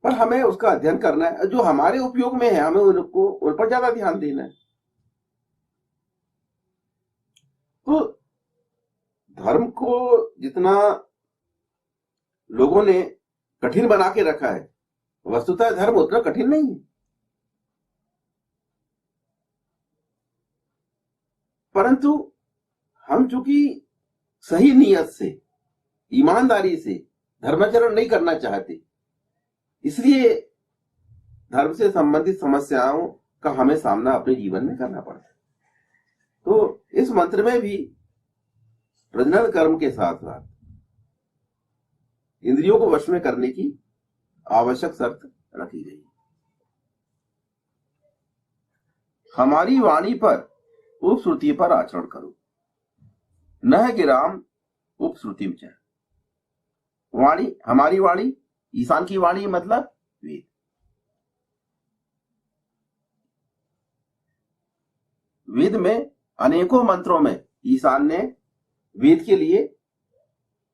पर हमें उसका अध्ययन करना है, जो हमारे उपयोग में है हमें उन पर ज्यादा ध्यान देना है। तो धर्म को जितना लोगों ने कठिन बना के रखा है, वस्तुतः धर्म उतना कठिन नहीं है। परंतु हम चूंकि सही नियत से, ईमानदारी से धर्माचरण नहीं करना चाहते, इसलिए धर्म से संबंधित समस्याओं का हमें सामना अपने जीवन में करना पड़ता है। तो इस मंत्र में भी प्रजनन कर्म के साथ साथ इंद्रियों को वश में करने की आवश्यक शर्त रखी गई। हमारी वाणी पर उपश्रुति पर आचरण करो, न गिराम उपश्रुतिम च। वाणी, हमारी वाणी, ईशान की वाणी मतलब वेद। वेद में अनेकों मंत्रों में ईशान ने वेद के लिए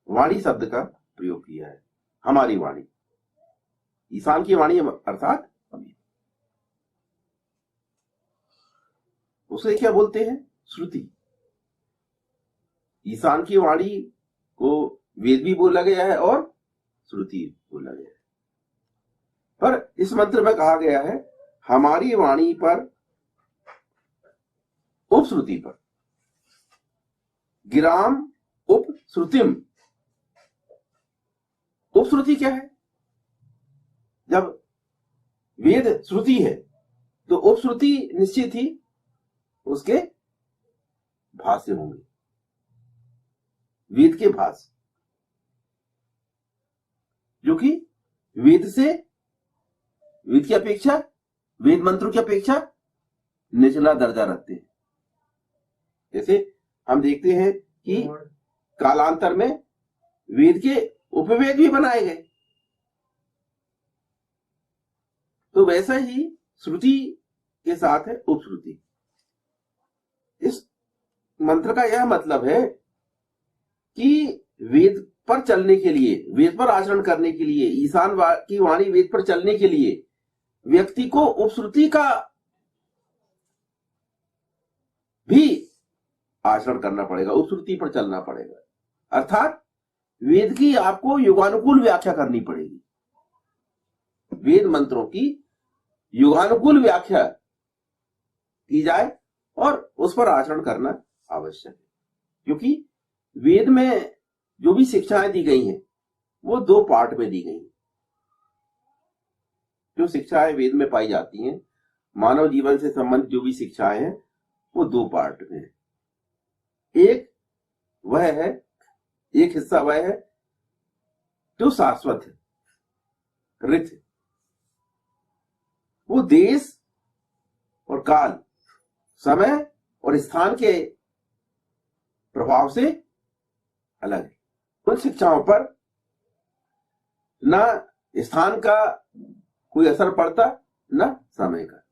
वाणी शब्द का प्रयोग किया है। हमारी वाणी, ईशान की वाणी अर्थात वेद। उसे क्या बोलते हैं? श्रुति। ईशान की वाणी को वेद भी बोला गया है और श्रुति बोला गया है। पर इस मंत्र में कहा गया है हमारी वाणी पर उपश्रुति पर, गिराम उपश्रुतिम। उपश्रुति क्या है? जब वेद श्रुति है तो उपश्रुति निश्चित ही उसके भाष्य होंगे, वेद के भाष्य, जो कि वेद से, वेद की अपेक्षा, वेद मंत्रों की अपेक्षा निचला दर्जा रखते हैं। जैसे हम देखते हैं कि कालांतर में वेद के उपवेद भी बनाए गए, तो वैसा ही श्रुति के साथ है उपश्रुति। इस मंत्र का यह मतलब है कि वेद पर चलने के लिए, वेद पर आचरण करने के लिए, ईशान की वाणी वेद पर चलने के लिए व्यक्ति को उपश्रुति का भी आचरण करना पड़ेगा, उपश्रुति पर चलना पड़ेगा। अर्थात वेद की आपको युगानुकूल व्याख्या करनी पड़ेगी। वेद मंत्रों की युगानुकूल व्याख्या की जाए और उस पर आचरण करना आवश्यक है, क्योंकि वेद में जो भी शिक्षाएं दी गई हैं वो दो पार्ट में दी गई हैं। जो शिक्षाएं वेद में पाई जाती हैं, मानव जीवन से संबंधित जो भी शिक्षाएं हैं, वो दो पार्ट में है। एक वह है, एक हिस्सा वह है जो शाश्वत है, ऋत है। वो देश और काल, समय और स्थान के प्रभाव से अलग है। उन शिक्षाओं पर न स्थान का कोई असर पड़ता, न समय का।